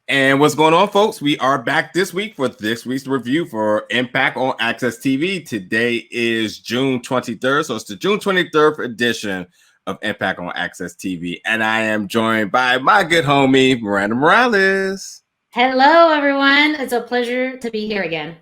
And what's going on, folks? We are back this week for this week's review for Impact on AXS TV. Today is June 23rd, so it's the June 23rd edition of Impact on AXS TV. And I am joined by my good homie, Miranda Morales. Hello, everyone. It's a pleasure to be here again.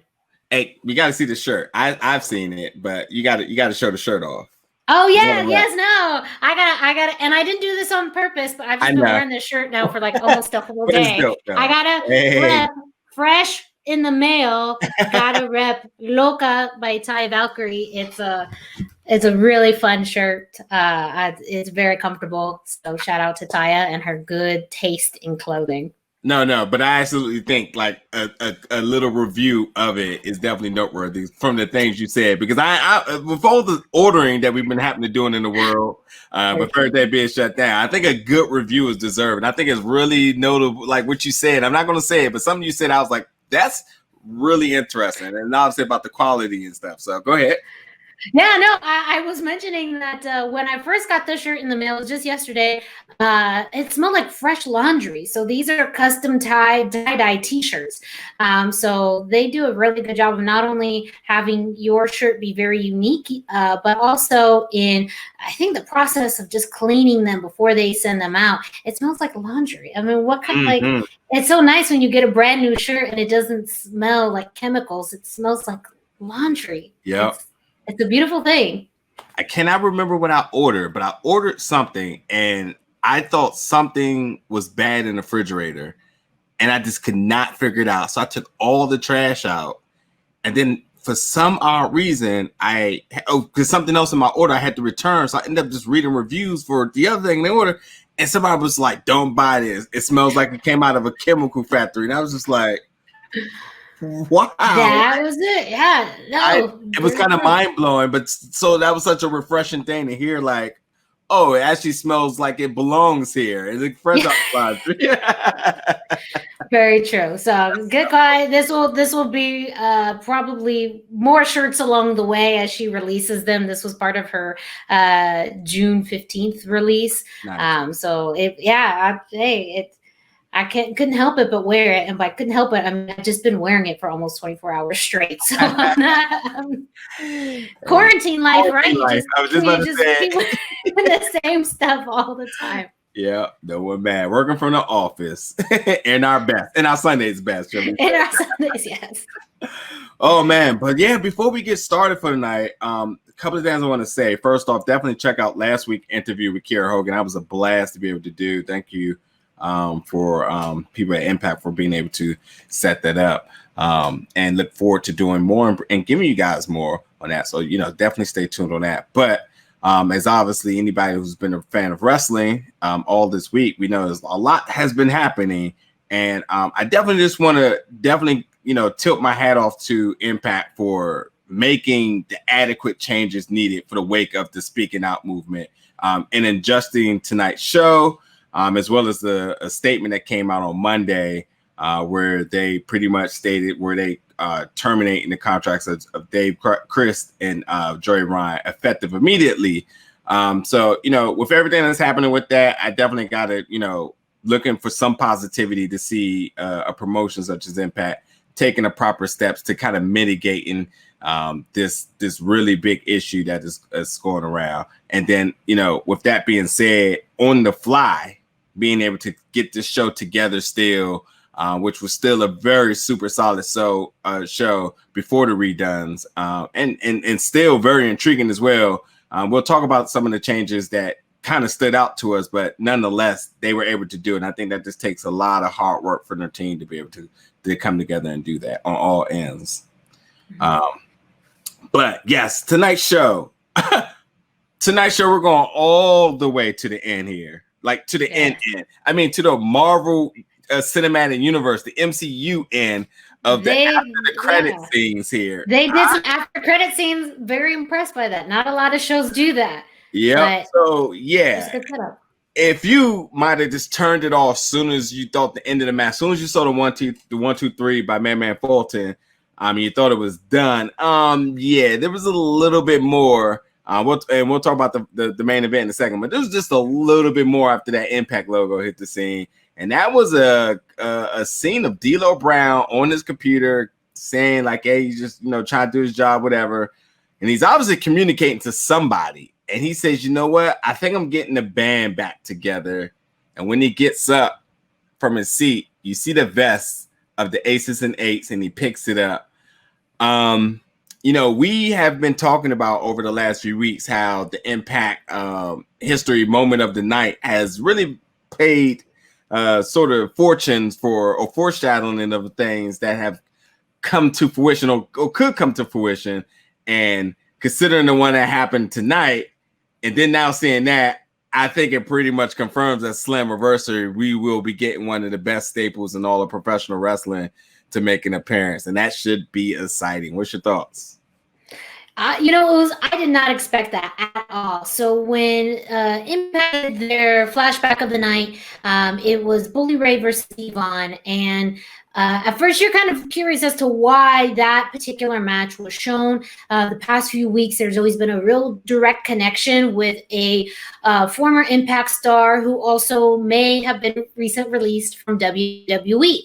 Hey, we got to see the shirt. I've seen it, but you got to show the shirt off. Oh yeah, yes, no, I gotta, and I didn't do this on purpose, but I've just been wearing this shirt now for like almost a whole day. I gotta rep fresh in the mail. Gotta rep Loca by Taya Valkyrie. It's a really fun shirt. It's very comfortable. So shout out to Taya and her good taste in clothing. No, but I absolutely think like a little review of it is definitely noteworthy from the things you said, because I with all the ordering that we've been happening to doing in the world, with everything being shut down, I think a good review is deserved. And I think it's really notable, like what you said. I'm not going to say it, but something you said, I was like, that's really interesting. And obviously about the quality and stuff. So go ahead. Yeah, no, I was mentioning that when I first got this shirt in the mail, just yesterday, it smelled like fresh laundry. So these are custom tie-dye t-shirts. So they do a really good job of not only having your shirt be very unique, but also in, I think, the process of just cleaning them before they send them out. It smells like laundry. I mean, what kind of like, it's so nice when you get a brand new shirt and it doesn't smell like chemicals. It smells like laundry. Yeah. It's a beautiful thing. I cannot remember what I ordered, but I ordered something and I thought something was bad in the refrigerator and I just could not figure it out. So I took all the trash out, and then for some odd reason, because something else in my order I had to return. So I ended up just reading reviews for the other thing they ordered, and somebody was like, "Don't buy this. It smells like it came out of a chemical factory." And I was just like, wow, that was it. Yeah, no, it was kind of mind blowing, but so that was such a refreshing thing to hear. Like, oh, it actually smells like it belongs here. It's fresh out the Very true. So good guy. This will be probably more shirts along the way as she releases them. This was part of her June 15th release. Nice. So I couldn't help it but wear it, and by couldn't help it, I mean, I've just been wearing it for almost 24 hours straight. So quarantine life, right? I was just about to say keep the same stuff all the time. Yeah, no one bad. Working from the office in our Sundays best. In our Sundays, yes. Oh man, but yeah, before we get started for tonight, a couple of things I want to say. First off, definitely check out last week's interview with Kiera Hogan. That was a blast to be able to do. Thank you. For people at Impact for being able to set that up, and look forward to doing more and giving you guys more on that. So, definitely stay tuned on that. But as obviously anybody who's been a fan of wrestling all this week, we know a lot has been happening. And I definitely just want to tilt my hat off to Impact for making the adequate changes needed for the wake of the Speaking Out movement, and adjusting tonight's show. As well as a statement that came out on Monday, where they pretty much stated where they terminating the contracts of Dave Crist and Joey Ryan effective immediately. So, with everything that's happening with that, I definitely got to, looking for some positivity to see a promotion such as Impact taking the proper steps to kind of mitigating this really big issue that is going around. And then, with that being said, on the fly, being able to get this show together still, which was still a very super solid show before the redones, and still very intriguing as well. We'll talk about some of the changes that kind of stood out to us, but nonetheless, they were able to do it. And I think that just takes a lot of hard work for their team to be able to come together and do that on all ends. But yes, tonight's show, we're going all the way to the end here. Like to the end. I mean, to the Marvel Cinematic Universe, the MCU end of the after the credit scenes here. They did some after credit scenes. Very impressed by that. Not a lot of shows do that. Yeah. So yeah, if you might have just turned it off as soon as you thought the end of the match, as soon as you saw the 1, 2, 3 by Madman Fulton, you thought it was done. Yeah, there was a little bit more. We'll talk about the main event in a second, but there was just a little bit more after that Impact logo hit the scene. and that was a scene of D'Lo Brown on his computer saying like, "Hey, he's just trying to do his job, whatever," and he's obviously communicating to somebody. And he says, "You know what? I think I'm getting the band back together." And when he gets up from his seat, you see the vest of the Aces and Eights, and he picks it up. We have been talking about over the last few weeks how the Impact history moment of the night has really paid sort of fortunes for or foreshadowing of things that have come to fruition or could come to fruition. And considering the one that happened tonight, and then now seeing that, I think it pretty much confirms that Slammiversary, we will be getting one of the best staples in all of professional wrestling to make an appearance, and that should be exciting. What's your thoughts? I did not expect that at all. So when Impact had their flashback of the night, it was Bully Ray versus Devon, and at first you're kind of curious as to why that particular match was shown. The past few weeks, there's always been a real direct connection with a former Impact star who also may have been recent released from WWE.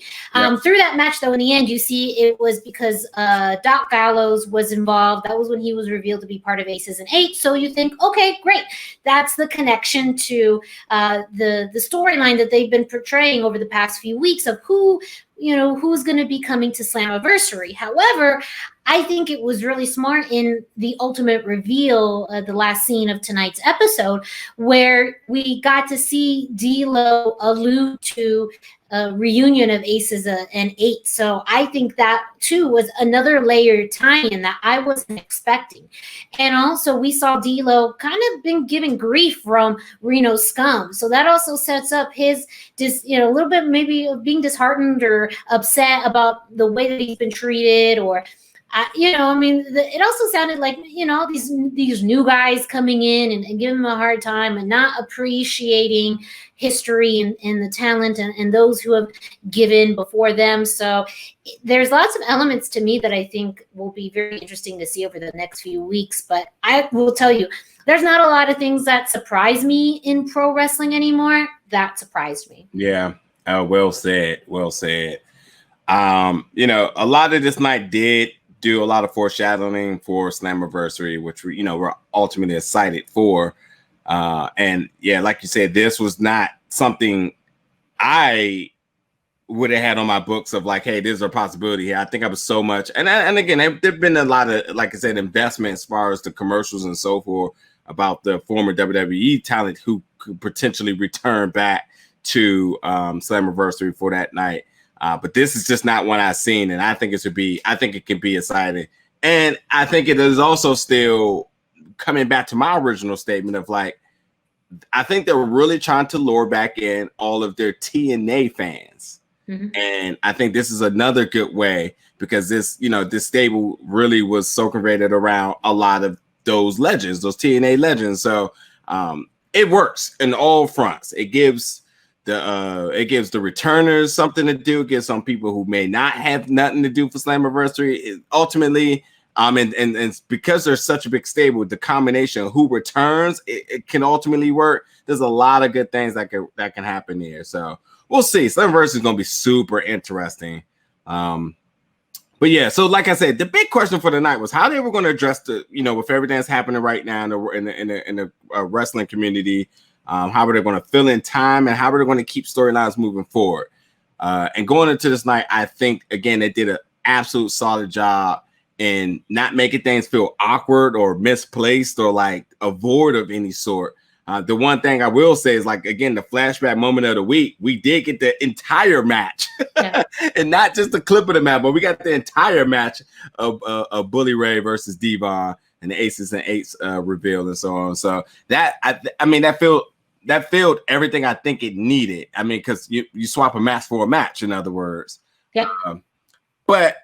Through that match, though, in the end, you see it was because Doc Gallows was involved. That was when he was revealed to be part of Aces and Eights. So you think, okay, great. That's the connection to the storyline that they've been portraying over the past few weeks of who's going to be coming to Slammiversary. However, I think it was really smart in the ultimate reveal, the last scene of tonight's episode, where we got to see D'Lo allude to a reunion of Aces and Eights. So I think that too was another layered tie-in that I wasn't expecting. And also we saw D'Lo kind of been giving grief from Reno Scum. So that also sets up his a little bit maybe of being disheartened or upset about the way that he's been treated, or it also sounded like, these new guys coming in and giving him a hard time and not appreciating history and the talent and those who have given before them. So there's lots of elements to me that I think will be very interesting to see over the next few weeks. But I will tell you, there's not a lot of things that surprise me in pro wrestling anymore. That surprised me. Yeah. Well said. Well said. A lot of this night did do a lot of foreshadowing for Slammiversary, which we're ultimately excited for. And yeah, like you said, this was not something I would have had on my books of like, hey, there's a possibility here. I think I was so much, and again, there've been a lot of, like I said, investment as far as the commercials and so forth about the former WWE talent who could potentially return back to Slammiversary for that night. But this is just not one I've seen, and I think it can be exciting. And I think it is also still coming back to my original statement of like, I think they're really trying to lure back in all of their TNA fans. Mm-hmm. And I think this is another good way, because this stable really was so converted around a lot of those legends, those TNA legends. So it works in all fronts. It gives the returners something to do. It gives some people who may not have nothing to do for Slammiversary. Ultimately, and because there's such a big stable, the combination of who returns, it can ultimately work. There's a lot of good things that can happen here. So we'll see. Slammiversary is going to be super interesting. But yeah, so like I said, the big question for the night was how they were going to address with everything that's happening right now in the wrestling community. How are they going to fill in time, and how are they going to keep storylines moving forward? And going into this night, I think, again, they did an absolute solid job in not making things feel awkward or misplaced or like a void of any sort. The one thing I will say is, like, again, the flashback moment of the week, we did get the entire match. Yeah. And not just the clip of the match, but we got the entire match of Bully Ray versus Devon and the Aces and Eights reveal and so on. So that, that filled everything I think it needed. I mean, because you swap a match for a match, in other words. Yeah. But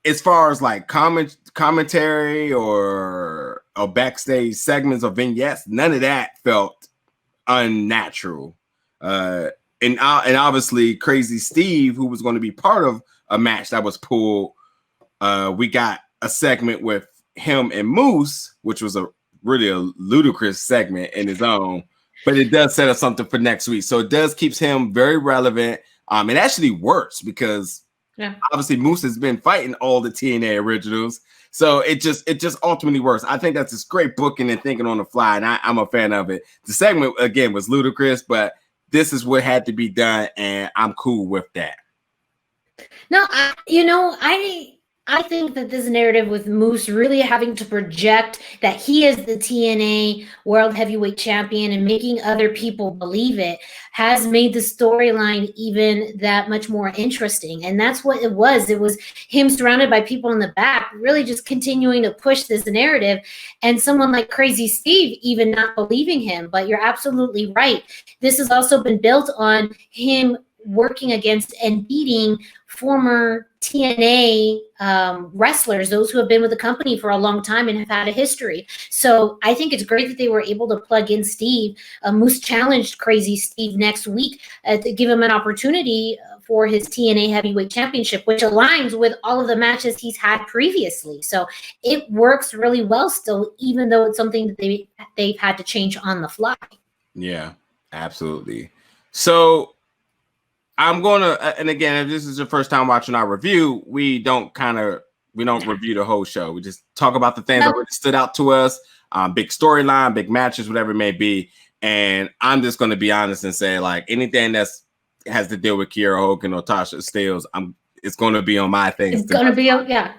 as far as like commentary or backstage segments or vignettes, none of that felt unnatural. And obviously, Crazy Steve, who was going to be part of a match that was pulled, we got a segment with him and Moose, which was really a ludicrous segment in his own. But it does set up something for next week. So it does keeps him very relevant. It actually works because obviously Moose has been fighting all the TNA originals. So it just ultimately works. I think that's just great booking and thinking on the fly, and I'm a fan of it. The segment again was ludicrous, but this is what had to be done, and I'm cool with that. No, I think that this narrative with Moose really having to project that he is the TNA World Heavyweight Champion and making other people believe it has made the storyline even that much more interesting. And that's what it was. It was him surrounded by people in the back, really just continuing to push this narrative, and someone like Crazy Steve even not believing him. But you're absolutely right. This has also been built on him working against and beating former TNA wrestlers, those who have been with the company for a long time and have had a history. So I think it's great that they were able to plug in Steve. Moose challenged Crazy Steve next week to give him an opportunity for his TNA Heavyweight Championship, which aligns with all of the matches he's had previously. So it works really well still, even though it's something that they've had to change on the fly. Yeah, absolutely. So I'm going to, and again, if this is your first time watching our review, we don't review the whole show. We just talk about the things that really stood out to us, big storyline, big matches, whatever it may be. And I'm just going to be honest and say, like, anything that's has to deal with Kiera Hogan or Tasha Steelz, it's going to be on my thing. It's going to be on, yeah.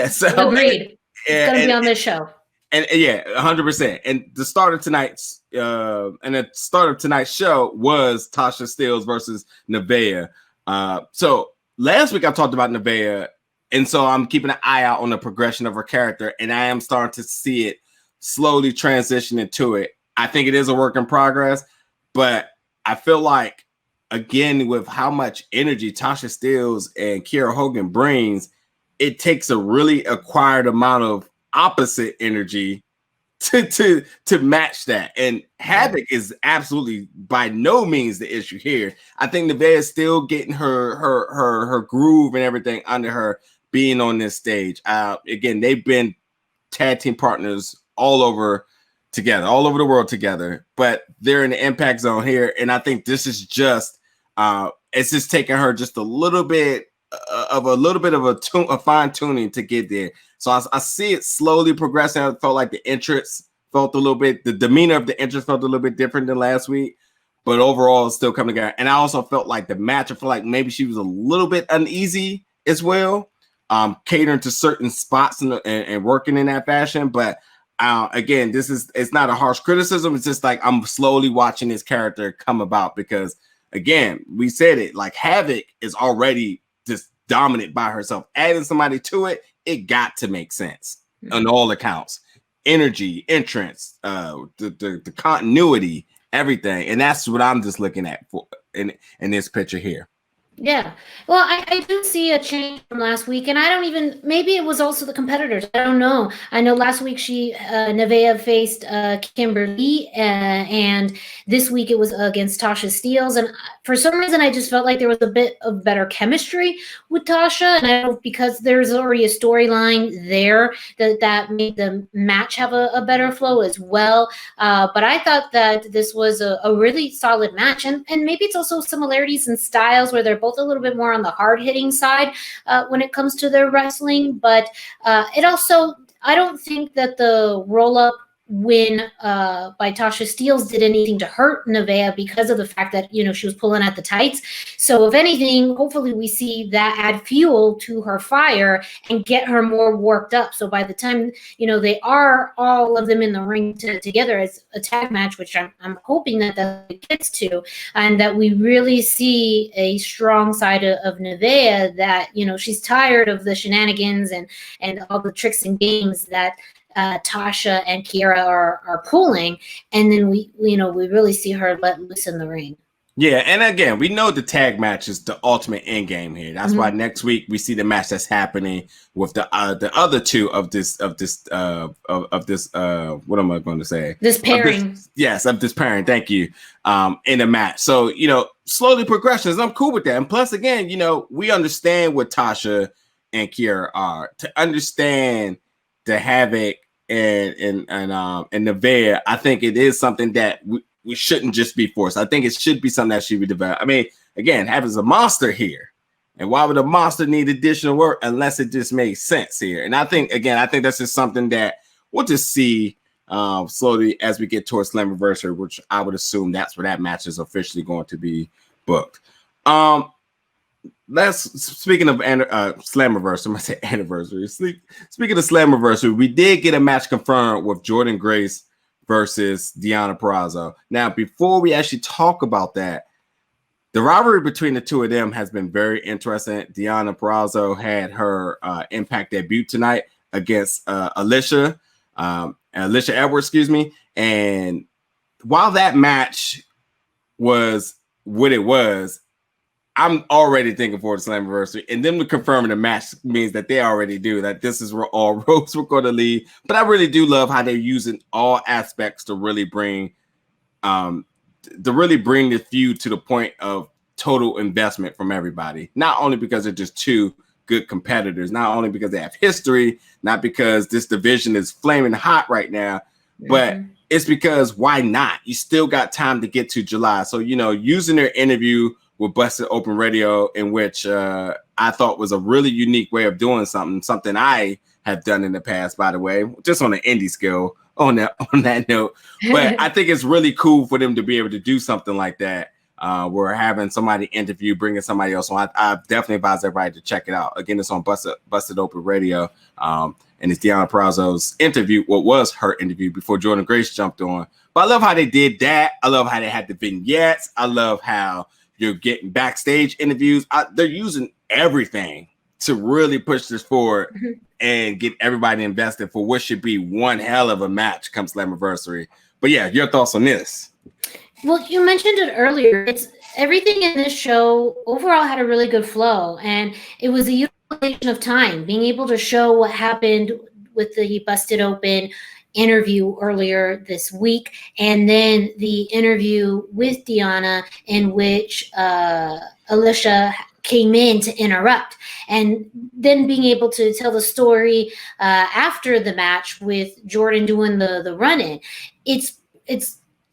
So agreed. It's going to be on this show. And 100%. And the start of tonight's show was Tasha Steelz versus Nevaeh. So last week I talked about Nevaeh, and so I'm keeping an eye out on the progression of her character, and I am starting to see it slowly transition into it. I think it is a work in progress, but I feel like, again, with how much energy Tasha Steelz and Kiera Hogan brings, it takes a really acquired amount of opposite energy to match that. And Havoc is absolutely by no means the issue here. I think Nevaeh is still getting her groove and everything under her being on this stage. Again, they've been tag team partners all over the world together, but they're in the Impact Zone here, and I think this is just it's just taking her just a little bit of a fine tuning to get there. So I see it slowly progressing. I felt like the entrance the demeanor of the entrance felt a little bit different than last week, but overall it's still coming together. And I also felt like the match, I feel like maybe she was a little bit uneasy as well, catering to certain spots and working in that fashion. But again, it's not a harsh criticism. It's just like I'm slowly watching this character come about because, again, we said it, like Havoc is already just dominant by herself. Adding somebody to it, it got to make sense on all accounts. Energy, entrance, the continuity, everything. And that's what I'm just looking at for in this picture here. Yeah. Well, I do see a change from last week, and maybe it was also the competitors. I don't know. I know last week Nevaeh faced Kimberly, and this week it was against Tasha Steelz. And for some reason, I just felt like there was a bit of better chemistry with Tasha. And I don't know, because there's already a storyline there that made the match have a better flow as well. But I thought that this was a really solid match. And maybe it's also similarities in styles where they're both a little bit more on the hard-hitting side when it comes to their wrestling. But it also, I don't think that the roll-up win by Tasha Steelz did anything to hurt Nevaeh because of the fact that, she was pulling at the tights. So if anything, hopefully we see that add fuel to her fire and get her more worked up. So by the time, they are all of them in the ring together as a tag match, which I'm hoping that it gets to, and that we really see a strong side of Nevaeh, that, she's tired of the shenanigans and all the tricks and games that Tasha and Kiera are pulling, and then we really see her let loose in the ring. Yeah, and again, we know the tag match is the ultimate end game here. That's why next week we see the match that's happening with the other two of this what am I going to say? This pairing. Of this pairing. Thank you. In the match. So slowly progressions. I'm cool with that. And plus, again, we understand what Tasha and Kiera are. To understand the Havoc and Nevaeh, I think it is something that we shouldn't just be forced. I think it should be something that should be developed. I mean, again, having a monster here, and why would a monster need additional work unless it just makes sense here? And I think that's just something that we'll just see slowly as we get towards Slammiversary, which I would assume that's where that match is officially going to be booked. Speaking of Slammiversary, I'm gonna say anniversary. Speaking of Slammiversary, we did get a match confirmed with Jordynne Grace versus Deonna Purrazzo. Now, before we actually talk about that, the rivalry between the two of them has been very interesting. Deonna Purrazzo had her Impact debut tonight against Alisha Edwards, excuse me. And while that match was what it was, I'm already thinking forward to Slammiversary, and them to confirming the match means that they already do that. This is where all roads were going to lead. But I really do love how they're using all aspects to really bring the feud to the point of total investment from everybody. Not only because they're just two good competitors, not only because they have history, not because this division is flaming hot right now, but it's because why not? You still got time to get to July. So, using their interview with Busted Open Radio, in which I thought was a really unique way of doing something I have done in the past, by the way, just on an indie scale on that note. But I think it's really cool for them to be able to do something like that. We're having somebody interview, bringing somebody else on. I definitely advise everybody to check it out. Again, it's on Busted Open Radio. And it's Deonna Purrazzo's interview, what was her interview before Jordynne Grace jumped on. But I love how they did that. I love how they had the vignettes. I love how you're getting backstage interviews. They're using everything to really push this forward and get everybody invested for what should be one hell of a match come Slammiversary. But yeah, your thoughts on this? Well, you mentioned it earlier. It's everything in this show overall had a really good flow, and it was a utilization of time, being able to show what happened with the Busted Open interview earlier this week, and then the interview with Deonna, in which Alisha came in to interrupt, and then being able to tell the story after the match with Jordynne doing the run-in. It's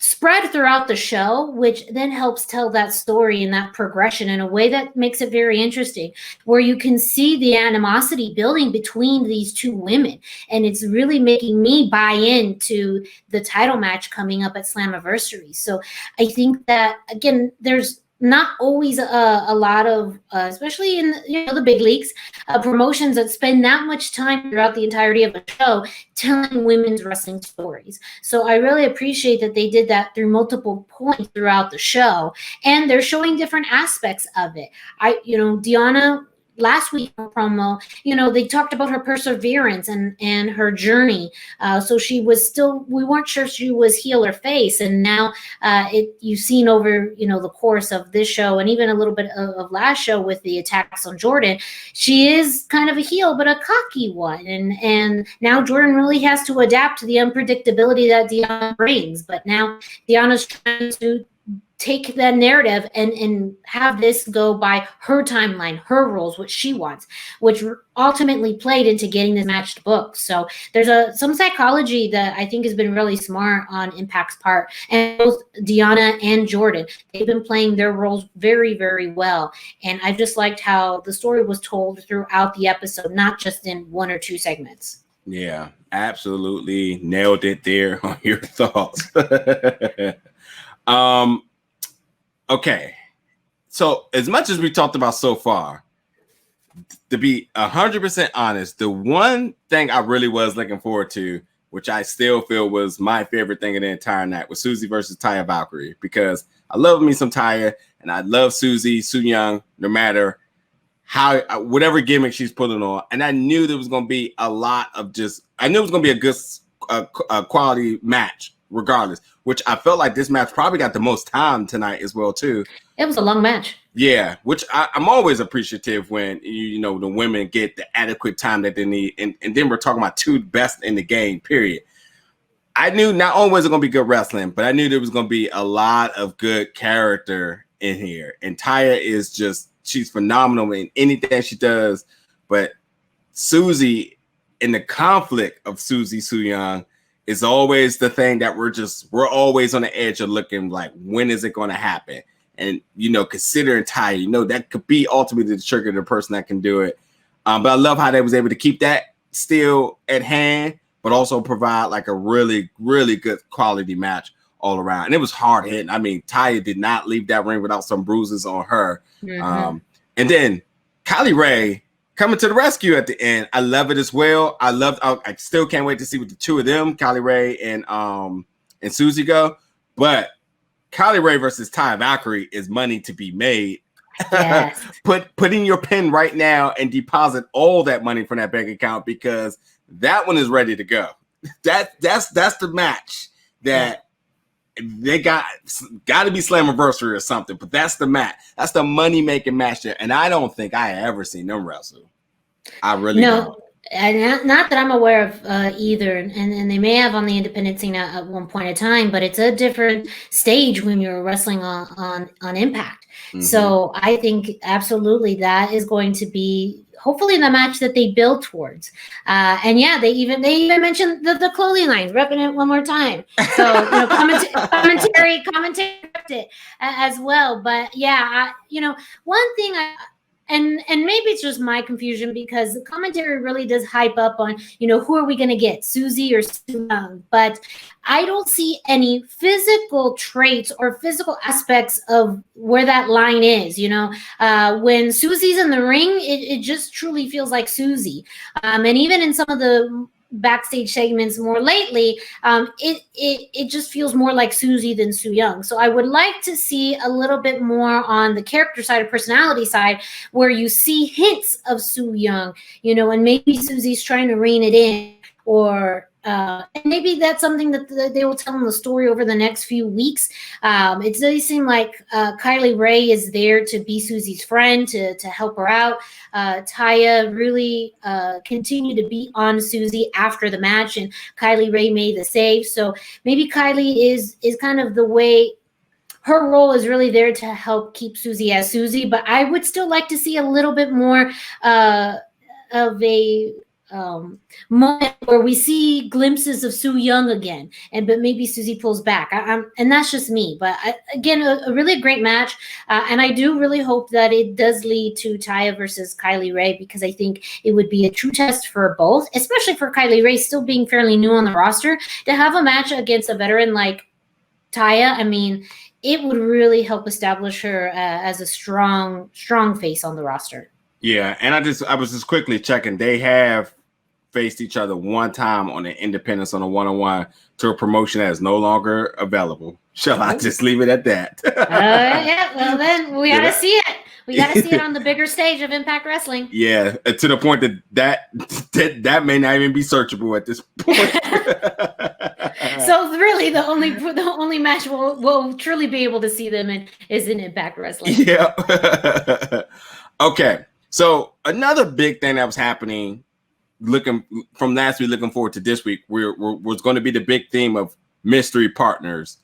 spread throughout the show, which then helps tell that story and that progression in a way that makes it very interesting, where you can see the animosity building between these two women. And it's really making me buy into the title match coming up at Slammiversary. So I think that, again, there's not always a lot of, especially in the big leagues, promotions that spend that much time throughout the entirety of a show telling women's wrestling stories. So I really appreciate that they did that through multiple points throughout the show, and they're showing different aspects of it. Deonna, last week promo, they talked about her perseverance and her journey. So she was still, we weren't sure she was heel or face. And now you've seen over, the course of this show and even a little bit of last show with the attacks on Jordynne, she is kind of a heel, but a cocky one. And now Jordynne really has to adapt to the unpredictability that Deonna brings. But now Deonna's trying to take that narrative and have this go by her timeline, her rules, what she wants, which ultimately played into getting this match booked. So there's some psychology that I think has been really smart on Impact's part. And both Deonna and Jordynne, they've been playing their roles very, very well. And I just liked how the story was told throughout the episode, not just in one or two segments. Yeah, absolutely nailed it there on your thoughts. Okay, so as much as we talked about so far, to be 100% honest, the one thing I really was looking forward to, which I still feel was my favorite thing of the entire night, was Susie versus Taya Valkyrie, because I love me some Taya, and I love Susie Su Young, no matter how, whatever gimmick she's putting on. And I knew there was going to be a lot of I knew it was going to be a good quality match, regardless, which I felt like this match probably got the most time tonight as well too. It was a long match. Yeah, which I'm always appreciative when the women get the adequate time that they need, and then we're talking about two best in the game, period. I knew not only was it going to be good wrestling, but I knew there was going to be a lot of good character in here, and Taya she's phenomenal in anything she does. But Susie, in the conflict of Susie Su Young, is always the thing that we're always on the edge of looking like, when is it going to happen? And, considering Taya, that could be ultimately the trigger, the person that can do it. But I love how they was able to keep that still at hand, but also provide like a really, really good quality match all around. And it was hard hitting. I mean, Taya did not leave that ring without some bruises on her. Mm-hmm. And then Kylie Rae coming to the rescue at the end. I love it as well. I still can't wait to see what the two of them, Kylie Rae and Susie, go. But Kylie Rae versus Taya Valkyrie is money to be made. Yes. Put in your pen right now and deposit all that money from that bank account, because that one is ready to go. That's the match that they got to be Slammiversary or something. But that's the match. That's the money making match there. And I don't think I ever seen them wrestle. I really don't. And not that I'm aware of either, and they may have on the independent scene at one point in time, but it's a different stage when you're wrestling on Impact. Mm-hmm. So I think absolutely that is going to be hopefully the match that they build towards. And yeah, they even mentioned the clothing lines, repping it one more time. So commentary it as well. But yeah, one thing And maybe it's just my confusion, because the commentary really does hype up on, who are we going to get, Susie or Sue Young? But I don't see any physical traits or physical aspects of where that line is. When Susie's in the ring, it just truly feels like Susie. And even in some of the backstage segments more lately, it just feels more like Susie than Sue Young. So I would like to see a little bit more on the character side or personality side, where you see hints of Sue Young, and maybe Susie's trying to rein it in, or and maybe that's something that they will tell in the story over the next few weeks. It does seem like Kylie Rae is there to be Susie's friend, to help her out. Taya really continued to be on Susie after the match, and Kylie Rae made the save. So maybe Kylie is kind of the way. Her role is really there to help keep Susie as Susie, but I would still like to see a little bit more of a moment where we see glimpses of Sue Young again, but maybe Susie pulls back. And that's just me. But again, a really great match, and I do really hope that it does lead to Taya versus Kylie Rae, because I think it would be a true test for both, especially for Kylie Rae, still being fairly new on the roster, to have a match against a veteran like Taya. I mean, it would really help establish her as a strong face on the roster. Yeah, and I was just quickly checking. They have faced each other one time on the independence on a one-on-one to a promotion that is no longer available. Shall I just leave it at that? Yeah, well then we gotta see it. We gotta see it on the bigger stage of Impact Wrestling. Yeah, to the point that may not even be searchable at this point. So really, the only match we'll truly be able to see them in is in Impact Wrestling. Yeah. Okay. So another big thing that was happening, looking from last week, looking forward to this week, was going to be the big theme of mystery partners.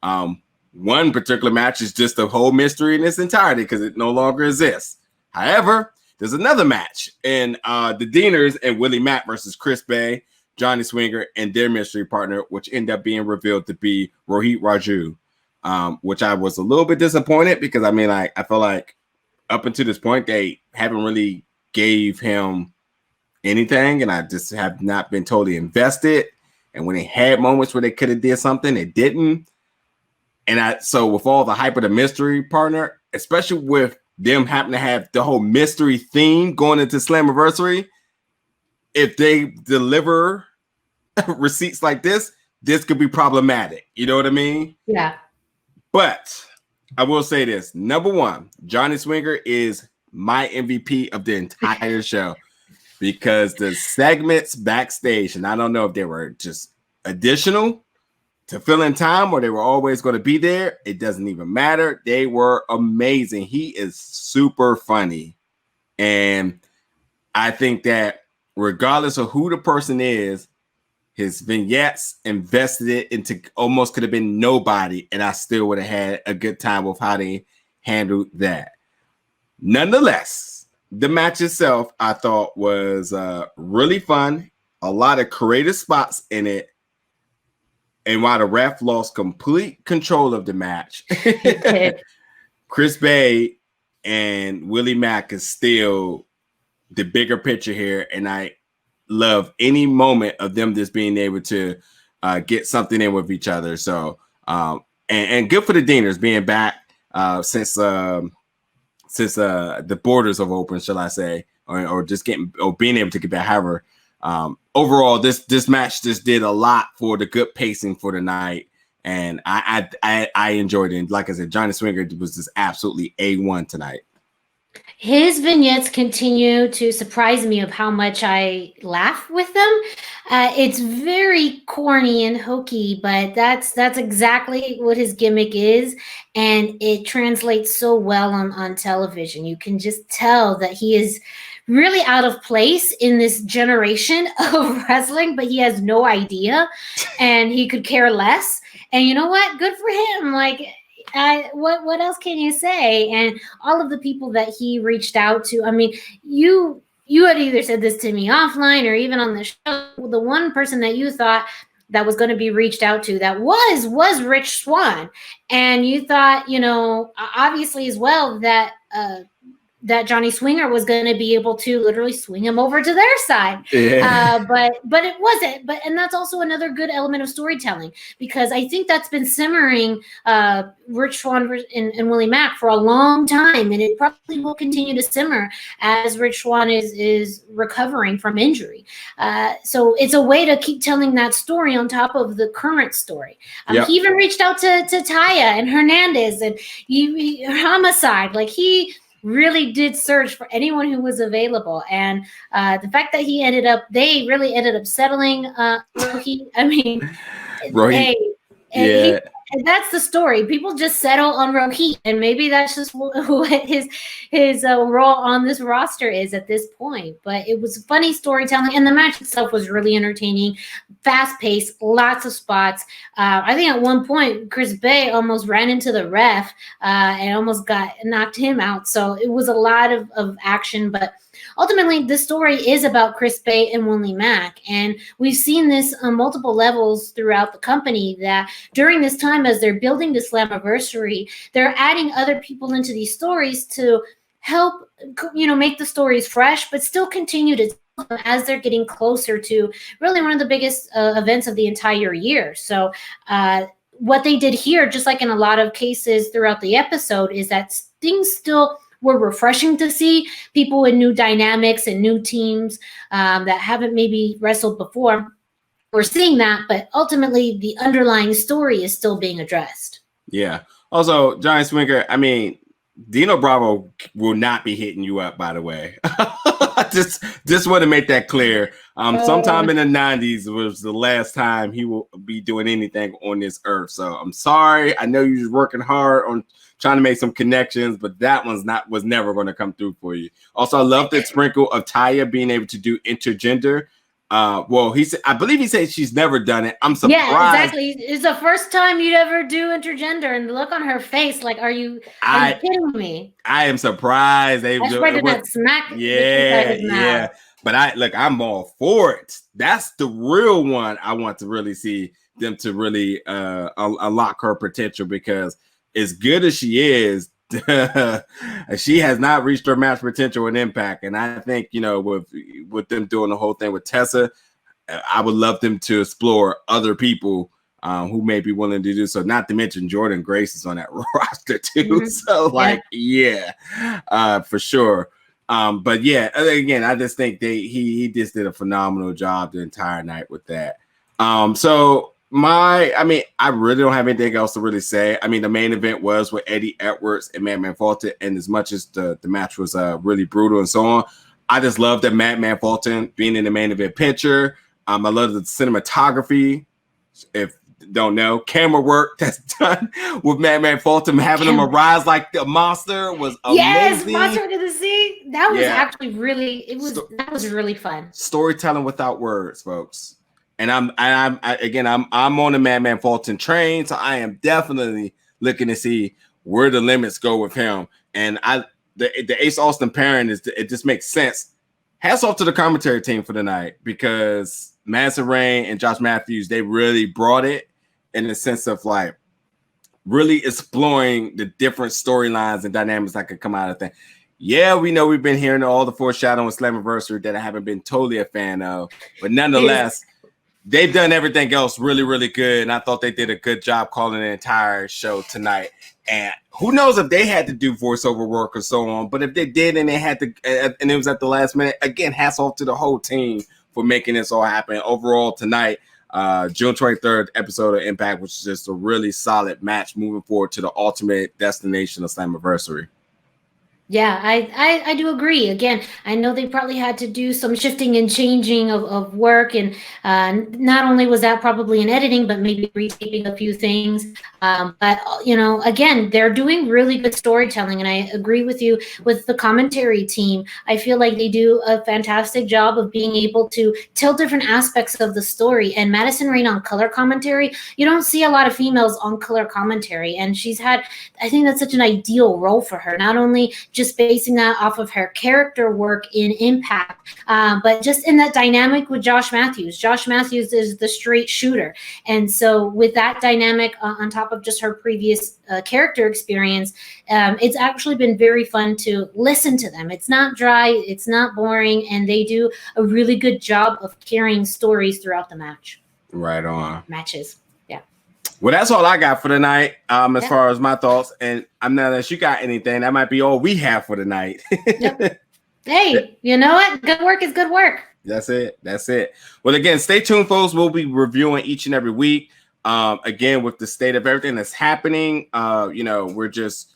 One particular match is just a whole mystery in its entirety because it no longer exists. However, there's another match in the Deaners and Willie Mack versus Chris Bay, Johnny Swinger, and their mystery partner, which ended up being revealed to be Rohit Raju, which I was a little bit disappointed because I feel like up until this point they haven't really gave him anything, and I just have not been totally invested. And when they had moments where they could have did something, they didn't. And so with all the hype of the mystery partner, especially with them having to have the whole mystery theme going into Slammiversary, if they deliver receipts like this could be problematic. You know what I mean? Yeah. But I will say this. Number one, Johnny Swinger is my MVP of the entire show because the segments backstage, and I don't know if they were just additional to fill in time or they were always going to be there. It doesn't even matter. They were amazing. He is super funny. And I think that regardless of who the person is, his vignettes invested it into almost could have been nobody, and I still would have had a good time with how they handled that. Nonetheless, the match itself I thought was really fun. A lot of creative spots in it. And while the ref lost complete control of the match, Chris Bay and Willie Mack is still the bigger picture here. And I love any moment of them just being able to get something in with each other. So, and good for the Deaners being back since the borders have opened, shall I say, or just being able to get back. However, overall, this match just did a lot for the good pacing for the night, and I enjoyed it. And like I said, Johnny Swinger was just absolutely A1 tonight. His vignettes continue to surprise me of how much I laugh with them. It's very corny and hokey, but that's exactly what his gimmick is, and it translates so well on television. You can just tell that he is really out of place in this generation of wrestling, but he has no idea, and he could care less. And you know what? Good for him. Like, what else can you say? And all of the people that he reached out to. I mean, you had either said this to me offline or even on the show. The one person that you thought that was going to be reached out to that was Rich Swann, and you thought, you know, obviously as well that Johnny Swinger was going to be able to literally swing him over to their side. Yeah. But it wasn't. And that's also another good element of storytelling, because I think that's been simmering Rich Swann and Willie Mack for a long time, and it probably will continue to simmer as Rich Swann is recovering from injury. So it's a way to keep telling that story on top of the current story. Yep. He even reached out to Taya and Hernandez and Homicide. Like, he really did search for anyone who was available, and the fact that they really ended up settling Rohit. I mean, Rohit. That's the story. People just settle on Rohit, and maybe that's just what his role on this roster is at this point. But it was funny storytelling, and the match itself was really entertaining, fast-paced, lots of spots. I think at one point, Chris Bay almost ran into the ref and almost knocked him out. So it was a lot of action, but ultimately, the story is about Chris Bay and Willie Mack, and we've seen this on multiple levels throughout the company, that during this time, as they're building the Slammiversary, they're adding other people into these stories to help, you know, make the stories fresh, but still continue to tell them as they're getting closer to really one of the biggest events of the entire year. So what they did here, just like in a lot of cases throughout the episode, is that things still were refreshing to see people with new dynamics and new teams that haven't maybe wrestled before. We're seeing that, but ultimately the underlying story is still being addressed. Yeah. Also, Johnny Swinger, I mean, Dino Bravo will not be hitting you up, by the way. just want to make that clear. Sometime in the 90s was the last time he will be doing anything on this earth. So I'm sorry. I know you're working hard on trying to make some connections, but that was never going to come through for you. Also, I love the sprinkle of Taya being able to do intergender. I believe he said she's never done it. I'm surprised. Yeah, exactly. It's the first time you'd ever do intergender, and the look on her face, like, are you kidding me? I am surprised. That's right in that smack. Yeah. But I'm all for it. That's the real one. I want to really see them to really unlock her potential, because as good as she is, she has not reached her match potential and Impact. And I think, you know, with them doing the whole thing with Tessa, I would love them to explore other people who may be willing to do so. Not to mention Jordan Grace is on that roster too. Mm-hmm. So for sure. But yeah, again, I just think he just did a phenomenal job the entire night with that. I really don't have anything else to really say. I mean, the main event was with Eddie Edwards and Madman Fulton, and as much as the match was really brutal and so on, I just love that Madman Fulton being in the main event picture. I love the cinematography. If you don't know, camera work that's done with Madman Fulton, having him arise like the monster was amazing. Yes, Monster to the Sea. That was actually that was really fun. Storytelling without words, folks. And I'm on the Madman Fulton train, so I am definitely looking to see where the limits go with him. And the Ace Austin pairing it just makes sense. Hats off to the commentary team for the night, because Madison Rain and Josh Matthews, they really brought it. in the sense of like really exploring the different storylines and dynamics that could come out of things. Yeah, we know we've been hearing all the foreshadowing Slammiversary that I haven't been totally a fan of, but nonetheless, they've done everything else really, really good. And I thought they did a good job calling the entire show tonight. And who knows if they had to do voiceover work or so on, but if they did and they had to, and it was at the last minute, again, hats off to the whole team for making this all happen. Overall tonight, June 23rd episode of Impact, which is just a really solid match moving forward to the ultimate destination of Slammiversary. Yeah, I do agree. Again, I know they probably had to do some shifting and changing of work, and not only was that probably in editing, but maybe retaping a few things. But you know, again, they're doing really good storytelling, and I agree with you with the commentary team. I feel like they do a fantastic job of being able to tell different aspects of the story. And Madison Rayne on color commentary, you don't see a lot of females on color commentary, and she's had, I think that's such an ideal role for her. Not only just basing that off of her character work in Impact, but just in that dynamic with Josh Matthews. Josh Matthews is the straight shooter. And so with that dynamic on top of just her previous character experience, it's actually been very fun to listen to them. It's not dry, it's not boring, and they do a really good job of carrying stories throughout the match. Right on. Matches. Well, that's all I got for tonight, as far as my thoughts. And I'm not unless you got anything, that might be all we have for tonight. Yep. Hey, you know what? Good work is good work. That's it. That's it. Well, again, stay tuned, folks. We'll be reviewing each and every week. Again, with the state of everything that's happening, you know, we're just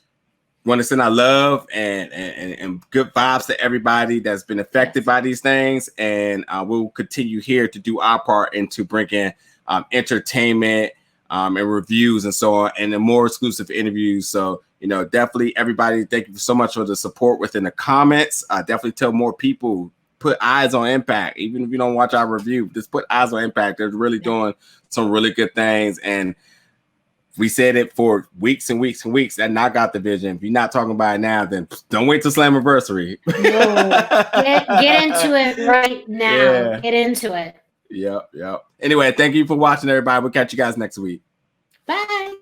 want to send our love and good vibes to everybody that's been affected by these things. And we'll continue here to do our part into bringing entertainment and reviews and so on, and the more exclusive interviews. So, you know, definitely everybody, thank you so much for the support within the comments. Definitely tell more people, put eyes on Impact. Even if you don't watch our review, just put eyes on Impact. They're really doing some really good things. And we said it for weeks and weeks and weeks, that knockout division. If you're not talking about it now, then don't wait till Slammiversary. No, get into it right now. Yeah. Get into it. Yep. Anyway, thank you for watching, everybody. We'll catch you guys next week. Bye.